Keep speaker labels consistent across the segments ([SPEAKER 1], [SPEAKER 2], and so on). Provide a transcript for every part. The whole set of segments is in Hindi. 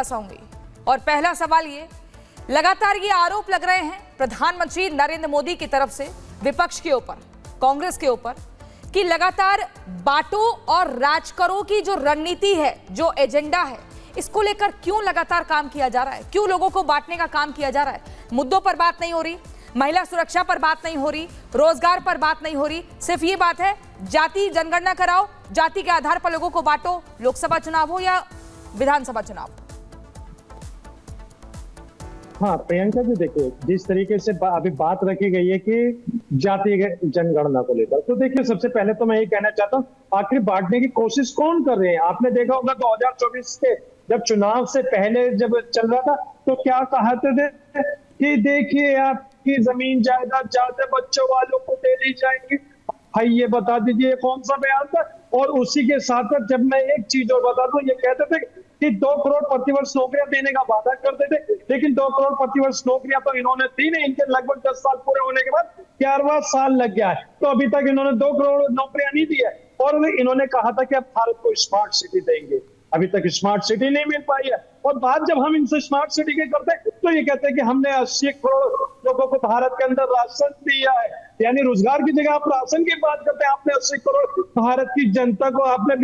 [SPEAKER 1] पास आऊंगी और पहला सवाल ये, लगातार ये आरोप लग रहे हैं प्रधानमंत्री नरेंद्र मोदी की तरफ से विपक्ष के ऊपर, कांग्रेस के ऊपर, कि लगातार बांटो और राज करो की जो रणनीति है, जो एजेंडा है, इसको लेकर क्यों लगातार काम किया जा रहा है? क्यों लोगों को बांटने का काम किया जा रहा है? मुद्दों पर बात नहीं हो रही, महिला सुरक्षा पर बात नहीं हो रही, रोजगार पर बात नहीं हो रही, सिर्फ ये बात है जाति जनगणना कराओ, जाति के आधार पर लोगों को बांटो, लोकसभा चुनाव हो या विधानसभा चुनाव।
[SPEAKER 2] हाँ प्रियंका जी, देखिए जिस तरीके से अभी बात रखी गई है कि जाति जनगणना को लेकर, तो देखिए सबसे पहले तो मैं ये कहना चाहता हूँ, आखिर बांटने की कोशिश कौन कर रहे हैं? आपने देखा होगा 2024 के जब चुनाव से पहले जब चल रहा था तो क्या कहते थे कि देखिए आपकी जमीन जायदाद ज्यादा बच्चों वालों को दे दी जाएंगी। भाई ये बता दीजिए कौन सा बयान था? और उसी के साथ साथ जब मैं एक चीज और बता दूं, ये कहते थे कि 2 करोड़ प्रतिवर्ष नौकरियां देने का वादा करते थे, लेकिन 2 करोड़ प्रतिवर्ष नौकरियां तो इन्होंने दी नहीं। इनके लगभग 10 साल पूरे होने के बाद 11वां साल लग गया है, तो अभी तक इन्होंने 2 करोड़ नौकरियां नहीं दी है। और इन्होंने कहा था कि अब भारत को स्मार्ट सिटी देंगे, अभी तक स्मार्ट सिटी नहीं मिल पाई है। और बात जब हम इनसे स्मार्ट सिटी की करते हैं तो ये कहते हैं कि हमने 80 करोड़ लोगों को भारत के अंदर राशन दिया है, यानी रोजगार की जगह आप राशन की बात करते हैं। आपने 80 करोड़ भारत की जनता को आपने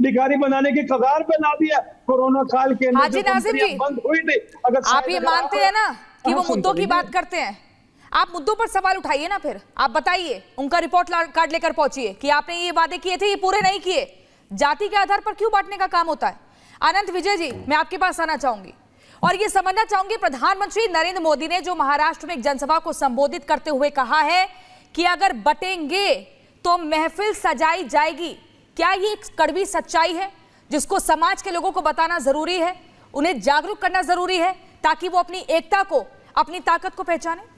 [SPEAKER 2] भिखारी बनाने की कगार पे ला दिया। कोरोना काल के अंदर जो कंपनियां बंद हुई थी, अगर
[SPEAKER 1] आप ये मानते हैं ना कि वो मुद्दों की बात करते हैं, आप मुद्दों पर सवाल उठाइए ना, फिर आप बताइए, उनका रिपोर्ट कार्ड लेकर पहुंचिए कि आपने ये वादे किए थे, ये पूरे नहीं किए। जाति के आधार पर क्यों बांटने का काम होता है? अनंत विजय जी, मैं आपके पास आना चाहूंगी और ये समझना चाहूंगी, प्रधानमंत्री नरेंद्र मोदी ने जो महाराष्ट्र में एक जनसभा को संबोधित करते हुए कहा है कि अगर बटेंगे तो महफिल सजाई जाएगी, क्या ये एक कड़वी सच्चाई है जिसको समाज के लोगों को बताना जरूरी है, उन्हें जागरूक करना जरूरी है ताकि वो अपनी एकता को, अपनी ताकत को पहचाने?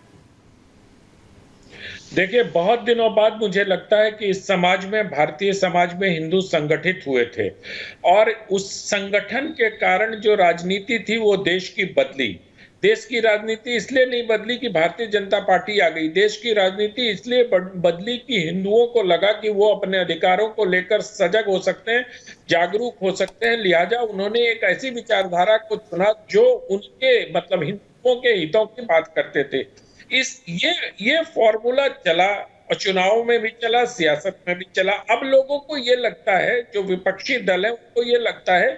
[SPEAKER 3] देखिए, बहुत दिनों बाद मुझे लगता है कि इस समाज में, भारतीय समाज में हिंदू संगठित हुए थे और उस संगठन के कारण जो राजनीति थी वो देश की बदली। देश की राजनीति इसलिए नहीं बदली कि भारतीय जनता पार्टी आ गई, देश की राजनीति इसलिए बदली कि हिंदुओं को लगा कि वो अपने अधिकारों को लेकर सजग हो सकते हैं, जागरूक हो सकते हैं। लिहाजा उन्होंने एक ऐसी विचारधारा को चुना जो उनके मतलब हिंदुओं के हितों की बात करते थे। ये फॉर्मूला चला, चुनाव में भी चला, सियासत में भी चला। अब लोगों को ये लगता है, जो विपक्षी दल है उनको ये लगता है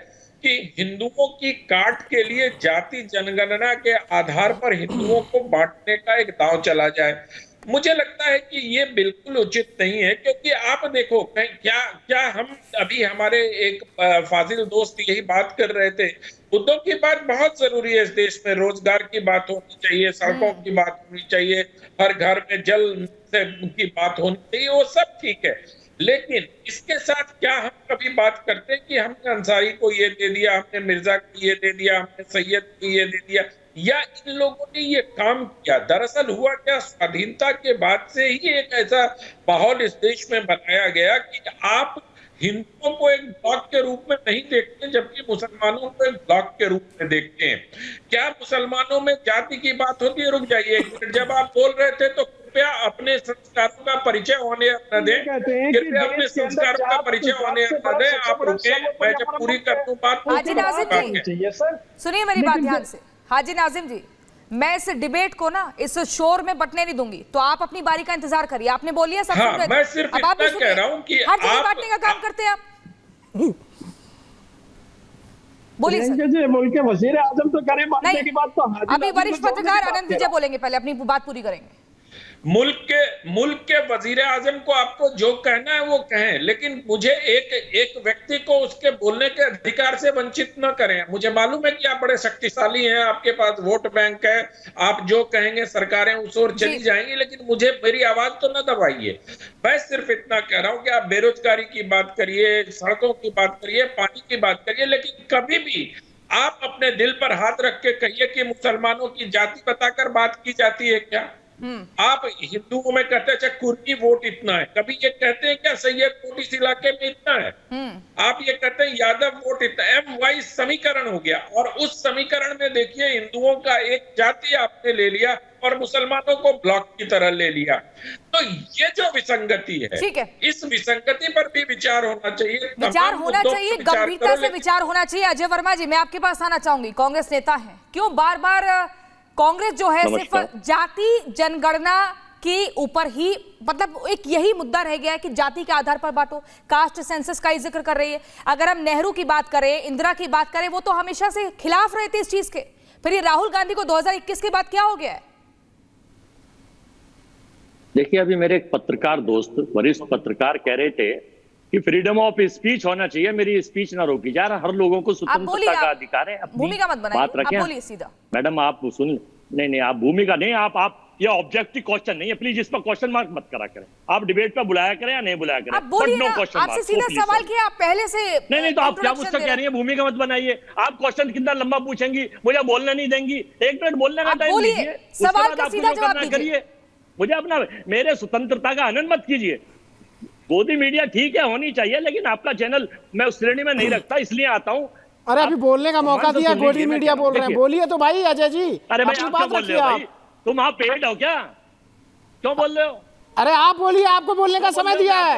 [SPEAKER 3] कि हिंदुओं की काट के लिए जाति जनगणना के आधार पर हिंदुओं को बांटने का एक दांव चला जाए। मुझे लगता है कि ये बिल्कुल उचित नहीं है, क्योंकि आप देखो क्या हम अभी हमारे एक फाजिल दोस्त यही बात कर रहे थे, मुद्दों की बात बहुत जरूरी है इस देश में। रोजगार की बात होनी चाहिए, सड़कों की बात होनी चाहिए, हर घर में जल की बात होनी चाहिए, वो सब ठीक है। लेकिन इसके साथ क्या हम कभी बात करते हैं कि हमने अंसारी को ये दे दिया, हमने मिर्जा को ये दे दिया, हमने सैयद को ये दे दिया, या इन लोगों ने ये काम किया? दरअसल हुआ क्या, स्वाधीनता के बाद से ही एक ऐसा माहौल इस देश में बनाया गया कि आप हिंदुओं को एक ब्लॉक के रूप में नहीं देखते, जबकि मुसलमानों को एक ब्लॉक के रूप में देखते हैं। क्या मुसलमानों में जाति की बात होती है? रुक जाइए, जब आप बोल रहे थे तो कृपया अपने संस्कारों का परिचय होने न दें, कृपया अपने संस्कारों का परिचय होने न दें। आप रुके, मैं जब पूरी कर दूं बात।
[SPEAKER 1] हाजी नाजिम जी, सुनिए मेरी बात ध्यान से। हाजी नाजिम जी, मैं इस डिबेट को ना इस शोर में बटने नहीं दूंगी, तो आप अपनी बारी का इंतजार करिए। आपने बोली है सब सुन रहे थे।
[SPEAKER 3] मैं सिर्फ इतना कह रहा हूं कि
[SPEAKER 1] हर जगह बांटने का काम करते हैं आप। बोलिए सर।
[SPEAKER 2] मुल्क के वजीर आजम तो करें बांटने की बात, तो
[SPEAKER 1] अभी वरिष्ठ पत्रकार अनंत विजय बोलेंगे, पहले अपनी बात पूरी करेंगे।
[SPEAKER 3] मुल्क के वजीर आजम को आपको जो कहना है वो कहें, लेकिन मुझे एक व्यक्ति को उसके बोलने के अधिकार से वंचित न करें। मुझे मालूम है कि आप बड़े शक्तिशाली हैं, आपके पास वोट बैंक है, आप जो कहेंगे सरकारें उस ओर चली जाएंगी, लेकिन मुझे मेरी आवाज तो न दबाइए। मैं सिर्फ इतना कह रहा हूं कि आप बेरोजगारी की बात करिए, सड़कों की बात करिए, पानी की बात करिए, लेकिन कभी भी आप अपने दिल पर हाथ रख के कहिए कि मुसलमानों की जाति बताकर बात की जाती है क्या? आप हिंदुओं में कहते हैं कुर्मी वोट इतना है, कभी ये कहते हैं क्या सैयद वोट इस इलाके में इतना है? आप ये कहते हैं यादव वोट इतना। एम वाइज समीकरण हो गया, और उस समीकरण में देखिए हिंदुओं का एक जाति आपने ले लिया, और मुसलमानों को ब्लॉक की तरह ले लिया। तो ये जो विसंगति
[SPEAKER 1] ठीक है,
[SPEAKER 3] इस विसंगति पर भी विचार होना चाहिए,
[SPEAKER 1] विचार होना चाहिए, गंभीरता से
[SPEAKER 3] लेकिन
[SPEAKER 1] विचार होना चाहिए। अजय वर्मा जी, मैं आपके पास आना चाहूंगी, कांग्रेस नेता हैं, क्यों बार बार कांग्रेस जो है सिर्फ जाति जनगणना के ऊपर ही, मतलब एक यही मुद्दा रह गया है कि जाति के आधार पर बांटो, कास्ट सेंसस का ही जिक्र कर रही है। अगर हम नेहरू की बात करें, इंदिरा की बात करें, वो तो हमेशा से खिलाफ रहे थे इस चीज के, फिर ये राहुल गांधी को 2021 के बाद क्या हो गया है?
[SPEAKER 4] देखिए, अभी मेरे एक पत्रकार दोस्त, वरिष्ठ पत्रकार कह रहे थे कि फ्रीडम ऑफ स्पीच होना चाहिए, मेरी स्पीच ना रोकी जा रहा, हर लोगों को स्वतंत्रता का अधिकार है,
[SPEAKER 1] भूमिका मत बनाइए,
[SPEAKER 4] बात रखें।
[SPEAKER 1] आप बोलिए सीधा।
[SPEAKER 4] मैडम आप सुन, नहीं आप भूमिका नहीं, आप ये ऑब्जेक्टिव क्वेश्चन नहीं है, प्लीज इस पर क्वेश्चन मार्क मत करा करें। आप डिबेट पे बुलाया करें या नहीं बुलाया करें,
[SPEAKER 1] आप बोलिए ना,
[SPEAKER 4] क्वेश्चन
[SPEAKER 1] आपसे सीधा सवाल किया, आप पहले से
[SPEAKER 4] नहीं तो आप क्या मुझसे कह रही है भूमिका मत बनाइए। आप क्वेश्चन कितना लंबा पूछेंगी, मुझे बोलने नहीं देंगी, 1 मिनट बोलने का टाइम दीजिए,
[SPEAKER 1] सवाल का सीधा जवाब
[SPEAKER 4] करिए। मुझे अपना, मेरे स्वतंत्रता का हनन मत कीजिए। गोदी मीडिया ठीक है, होनी चाहिए, लेकिन आपका चैनल मैं उस श्रेणी में नहीं रखता, इसलिए आता हूँ।
[SPEAKER 5] अरे अभी बोलने का मौका दिया, गोदी मीडिया बोल रहे हैं, बोलिए तो भाई अजय जी।
[SPEAKER 4] अरे भाई आप क्या बोल रहे हो भाई, तुम वहां पेड हो क्या, क्यों बोल रहे हो?
[SPEAKER 5] अरे आप बोलिए, आपको बोलने का समय दिया है,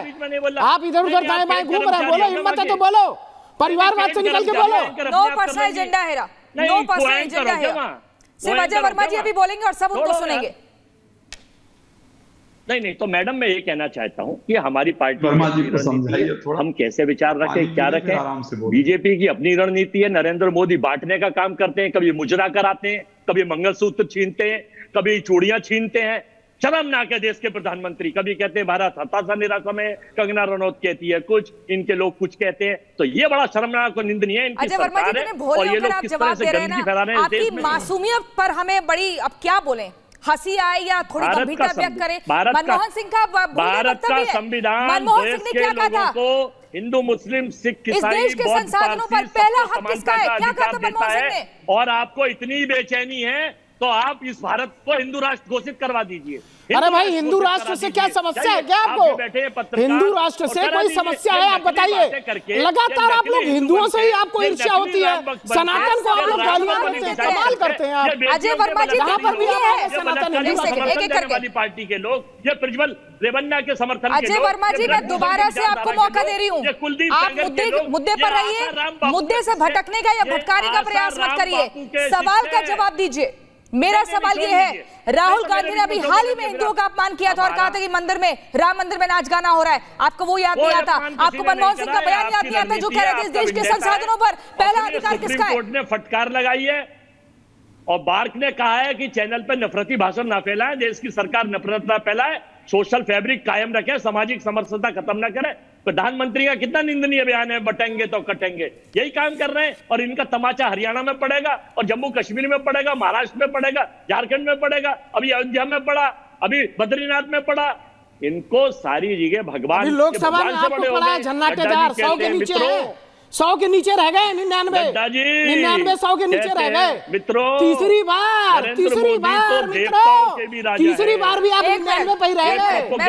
[SPEAKER 5] आप इधर उधर दाएं बाएं घूम रहे हैं, बोलो, हिम्मत है तो बोलो, परिवारवाद से निकल के बोलो।
[SPEAKER 1] नो पर्सनल एजेंडा है, नो पर्सनल एजेंडा है, सिर्फ अजय वर्मा जी अभी बोलेंगे और सब उनको सुनेंगे।
[SPEAKER 4] नहीं तो मैडम मैं ये कहना चाहता हूं कि हमारी पार्टी
[SPEAKER 6] वर्मा जी को समझाइए थोड़ा,
[SPEAKER 4] हम कैसे विचार रखें, क्या रखें। बीजेपी की अपनी रणनीति है, नरेंद्र मोदी बांटने का काम करते हैं, कभी मुजरा कराते हैं, कभी मंगलसूत्र छीनते हैं, कभी चूड़ियां छीनते हैं। शर्मनाक है देश के प्रधानमंत्री, कभी कहते हैं भारत हताशा निराशा में, कंगना रनौत कहती है कुछ, इनके लोग कुछ कहते हैं, तो ये बड़ा शर्मनाक और निंदनीय है इनकी सरकार है। और ये लोग किस तरह से गंदगी फैला रहे हैं इस देश में।
[SPEAKER 1] मासूमियत पर हमें बड़ी, अब क्या बोले, हंसी आए या थोड़ी गंभीरता व्यक्त करें। मनमोहन सिंह का
[SPEAKER 4] भारत का संविधान देश के लोगों को हिंदू मुस्लिम सिख ईसाई
[SPEAKER 1] इस देश के संसाधनों पर पहला हक किसका है, क्या कहा था मनमोहन सिंह ने?
[SPEAKER 4] और आपको इतनी बेचैनी है तो आप इस भारत को हिंदू राष्ट्र घोषित करवा दीजिए।
[SPEAKER 5] अरे भाई, हिंदू राष्ट्र से क्या समस्या है क्या आपको? हिंदू राष्ट्र से कोई समस्या है आप बताइए। लगातार आप लोग हिंदुओं से ही आपको ईर्ष्या होती है, सनातन को आप लोग गालियां करते हैं, कमाल करते हैं आप।
[SPEAKER 1] अजय वर्मा जी यहाँ पर भी है
[SPEAKER 4] सनातन वाली पार्टी के लोग, ये प्रज्वल रेवन्ना के समर्थन।
[SPEAKER 1] अजय वर्मा जी, मैं दोबारा से आपको मौका दे रही हूँ, आप मुद्दे पर रहिए, मुद्दे से भटकने का या भटकाने का प्रयास मत करिए, सवाल का जवाब दीजिए। मेरा सवाल ये है, राहुल गांधी ने अभी हाल ही में हिंदुओं का अपमान किया था और कहा था कि मंदिर में, राम मंदिर में नाच गाना हो रहा है, आपको वो याद नहीं आता? आपको मनमोहन सिंह का बयान याद नहीं आता जो कह रहे थे इस देश के संसाधनों पर पहला अधिकार किसका है?
[SPEAKER 4] कोर्ट ने फटकार लगाई है और बार्क ने कहा है कि चैनल पर नफरती भाषण ना फैलाएं, देश की सरकार नफरत ना फैलाए, सोशल फैब्रिक कायम रखे, सामाजिक समरसता खत्म ना करे। प्रधानमंत्री का कितना निंदनीय बयान है, बटेंगे तो कटेंगे, यही काम कर रहे हैं। और इनका तमाचा हरियाणा में पड़ेगा और जम्मू कश्मीर में पड़ेगा, महाराष्ट्र में पड़ेगा, झारखंड में पड़ेगा, अभी अयोध्या में पड़ा, अभी बद्रीनाथ में पड़ा। इनको सारी जगह भगवान
[SPEAKER 5] लोकसभा में आपको पड़ा है झन्नाटेदार, 100 के नीचे है, 100 के नीचे रह गए, 99 100 के नीचे रह गए मित्रों। तीसरी बार मित्रों, तीसरी बार भी आप 99 पे ही रह गए।